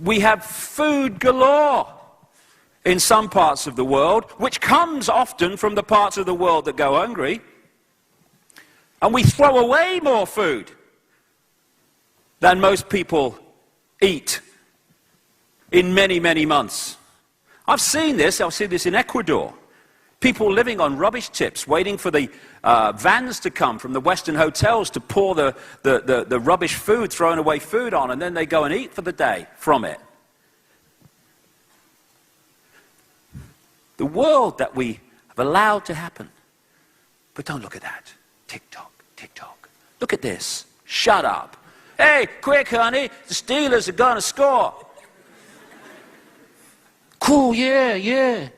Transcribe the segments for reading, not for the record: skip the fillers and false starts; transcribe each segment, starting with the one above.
We have food galore in some parts of the world, which comes often from the parts of the world that go hungry. And we throw away more food than most people eat in many, many months. I've seen this in Ecuador. People living on rubbish tips, waiting for the vans to come from the Western hotels to pour the rubbish food, throwing away food on, and then they go and eat for the day from it. The world that we have allowed to happen. But don't look at that. Tick-tock, tick-tock. Look at this. Shut up. Hey, quick, honey. The Steelers are going to score. Cool, yeah, yeah.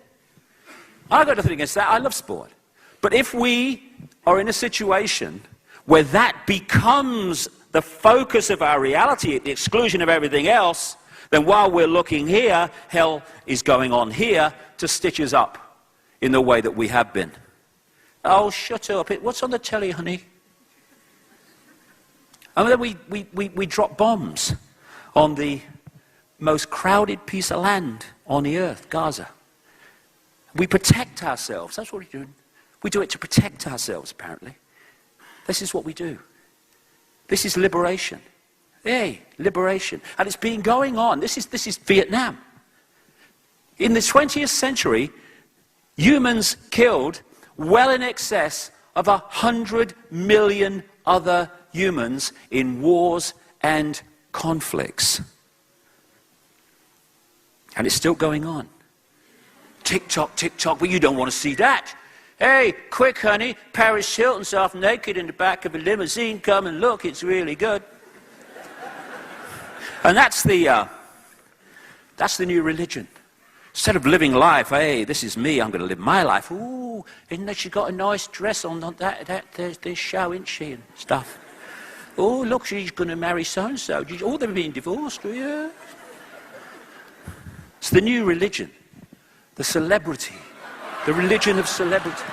I've got nothing against that. I love sport. But if we are in a situation where that becomes the focus of our reality at the exclusion of everything else, then while we're looking here, hell is going on here to stitch us up in the way that we have been. Oh, shut up. What's on the telly, honey? And then we drop bombs on the most crowded piece of land on the earth, Gaza. We protect ourselves. That's what we're doing. We do it to protect ourselves, apparently. This is what we do. This is liberation. Hey, liberation. And it's been going on. This is Vietnam. In the 20th century, humans killed well in excess of 100 million other humans in wars and conflicts. And it's still going on. Tick-tock, tick-tock, but you don't want to see that. Hey, quick, honey, Paris Hilton's half naked in the back of a limousine. Come and look, it's really good. And that's the new religion. Instead of living life, hey, this is me, I'm going to live my life. Ooh, isn't that she got a nice dress on this show, isn't she, and stuff. Oh, look, she's going to marry so-and-so. Oh, they're being divorced, yeah. It's the new religion, the celebrity, the religion of celebrity.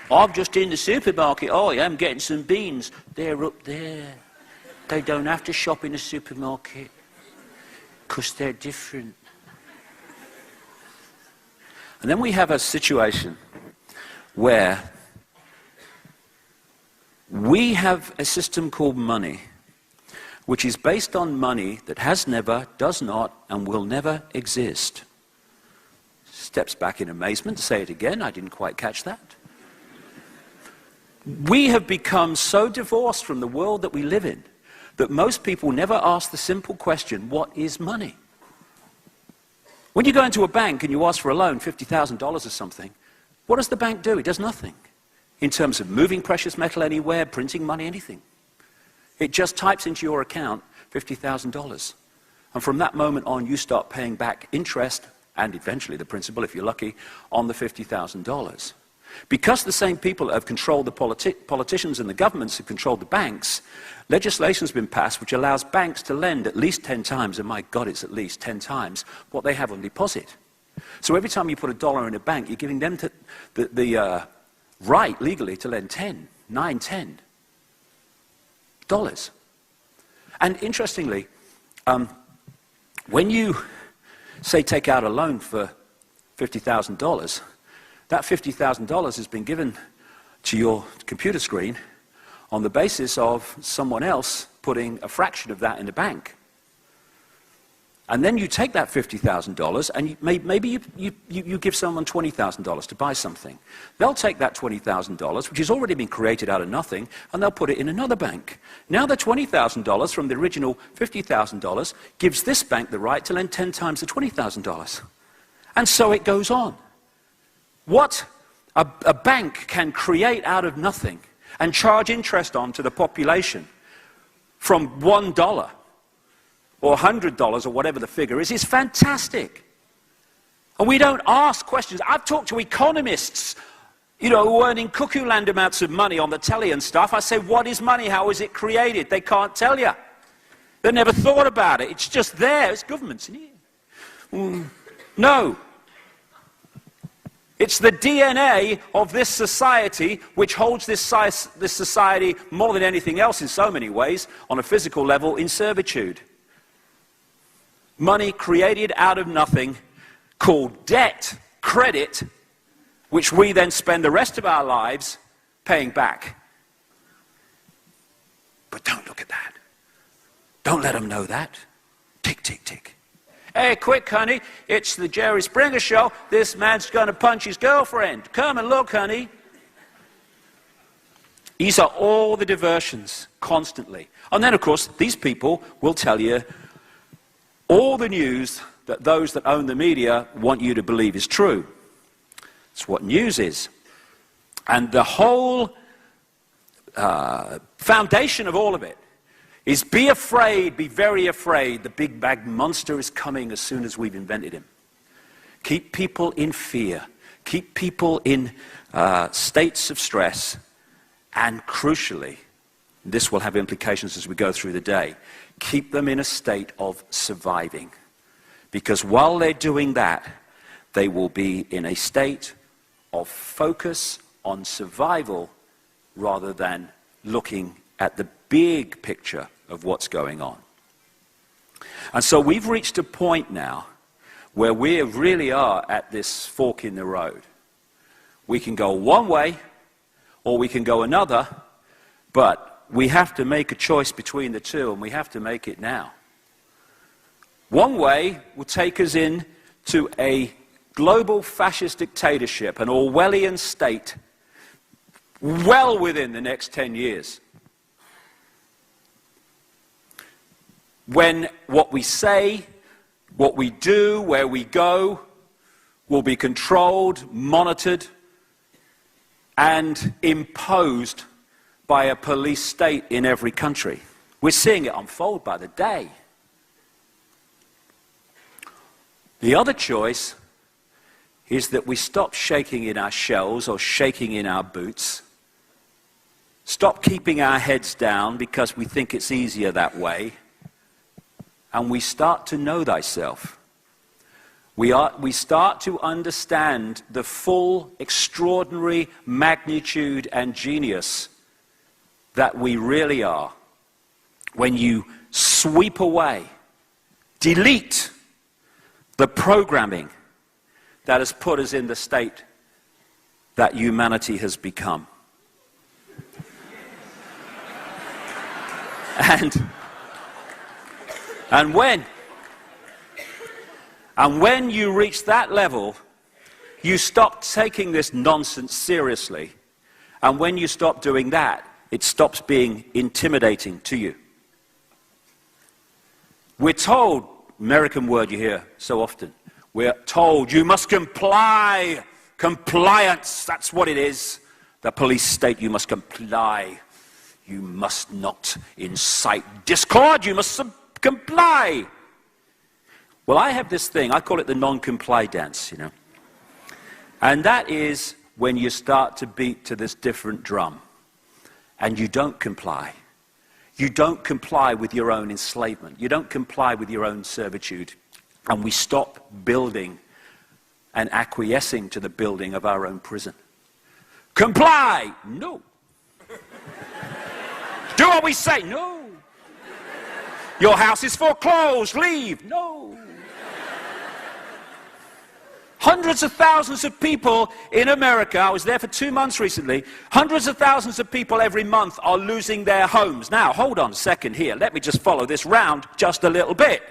I'm just in the supermarket. Oh, yeah, I'm getting some beans. They're up there. They don't have to shop in the supermarket because they're different. And then we have a situation where we have a system called money, which is based on money that has never, does not, and will never exist. Steps back in amazement to say it again. I didn't quite catch that. We have become so divorced from the world that we live in that most people never ask the simple question, what is money? When you go into a bank and you ask for a loan, $50,000 or something, what does the bank do? It does nothing in terms of moving precious metal anywhere, printing money, anything. It just types into your account $50,000. And from that moment on, you start paying back interest and eventually the principal, if you're lucky, on the $50,000. Because the same people that have controlled the politicians and the governments have controlled the banks, legislation has been passed which allows banks to lend at least 10 times, and my God, it's at least 10 times, what they have on deposit. So every time you put $1 in a bank, you're giving them the right legally to lend $10 dollars. And interestingly, when you, say, take out a loan for $50,000, that $50,000 has been given to your computer screen on the basis of someone else putting a fraction of that in the bank. And then you take that $50,000 and maybe you give someone $20,000 to buy something. They'll take that $20,000, which has already been created out of nothing, and they'll put it in another bank. Now the $20,000 from the original $50,000 gives this bank the right to lend 10 times the $20,000. And so it goes on. What a bank can create out of nothing and charge interest on to the population from $1 or $100 or whatever the figure is fantastic. And we don't ask questions. I've talked to economists, you know, who are earning cuckoo land amounts of money on the telly and stuff. I say, what is money? How is it created? They can't tell you. They never thought about it. It's just there. It's governments in here. No. It's the DNA of this society which holds this society more than anything else in so many ways, on a physical level, in servitude. Money created out of nothing, called debt, credit, which we then spend the rest of our lives paying back. But don't look at that. Don't let them know that. Tick, tick, tick. Hey, quick, honey, it's the Jerry Springer show. This man's going to punch his girlfriend. Come and look, honey. These are all the diversions, constantly. And then, of course, these people will tell you all the news that those that own the media want you to believe is true. It's what news is. And the whole foundation of all of it is be afraid, be very afraid. The big bad monster is coming as soon as we've invented him. Keep people in fear. Keep people in states of stress. And crucially, this will have implications as we go through the day, keep them in a state of surviving. Because while they're doing that, they will be in a state of focus on survival rather than looking at the big picture of what's going on. And so we've reached a point now where we really are at this fork in the road. We can go one way or we can go another, but we have to make a choice between the two, and we have to make it now. One way will take us into a global fascist dictatorship, an Orwellian state, well within the next 10 years. When what we say, what we do, where we go, will be controlled, monitored, and imposed by a police state in every country. We're seeing it unfold by the day. The other choice is that we stop shaking in our shells or shaking in our boots, stop keeping our heads down because we think it's easier that way, and we start to know thyself. We start to understand the full, extraordinary magnitude and genius that we really are when you sweep away, delete the programming that has put us in the state that humanity has become. And when you reach that level, you stop taking this nonsense seriously. And when you stop doing that, it stops being intimidating to you. We're told, American word you hear so often, we're told you must comply. Compliance, that's what it is. The police state, you must comply. You must not incite discord, you must comply. Well, I have this thing, I call it the non-comply dance, you know. And that is when you start to beat to this different drum and you don't comply. You don't comply with your own enslavement. You don't comply with your own servitude. And we stop building and acquiescing to the building of our own prison. Comply! No. Do what we say? No. Your house is foreclosed. Leave. No. Hundreds of thousands of people in America, I was there for 2 months recently, hundreds of thousands of people every month are losing their homes. Now, hold on a second here. Let me just follow this round just a little bit.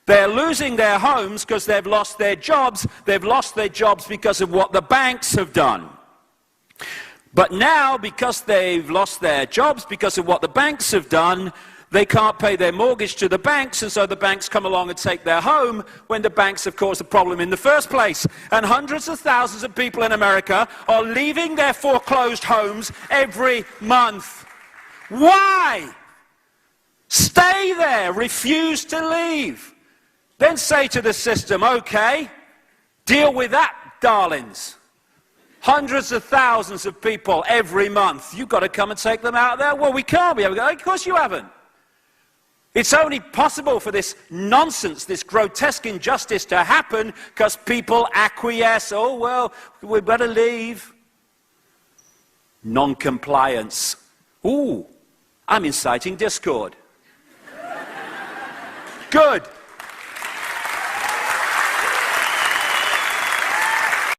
They're losing their homes because they've lost their jobs. They've lost their jobs because of what the banks have done. But now, because they've lost their jobs because of what the banks have done, they can't pay their mortgage to the banks, and so the banks come along and take their home when the banks have caused the problem in the first place. And hundreds of thousands of people in America are leaving their foreclosed homes every month. Why? Stay there. Refuse to leave. Then say to the system, okay, deal with that, darlings. Hundreds of thousands of people every month. You've got to come and take them out of there. Well, we can't. Of course you haven't. It's only possible for this nonsense, this grotesque injustice to happen because people acquiesce. Oh, well, we better leave. Non-compliance. Ooh, I'm inciting discord. Good.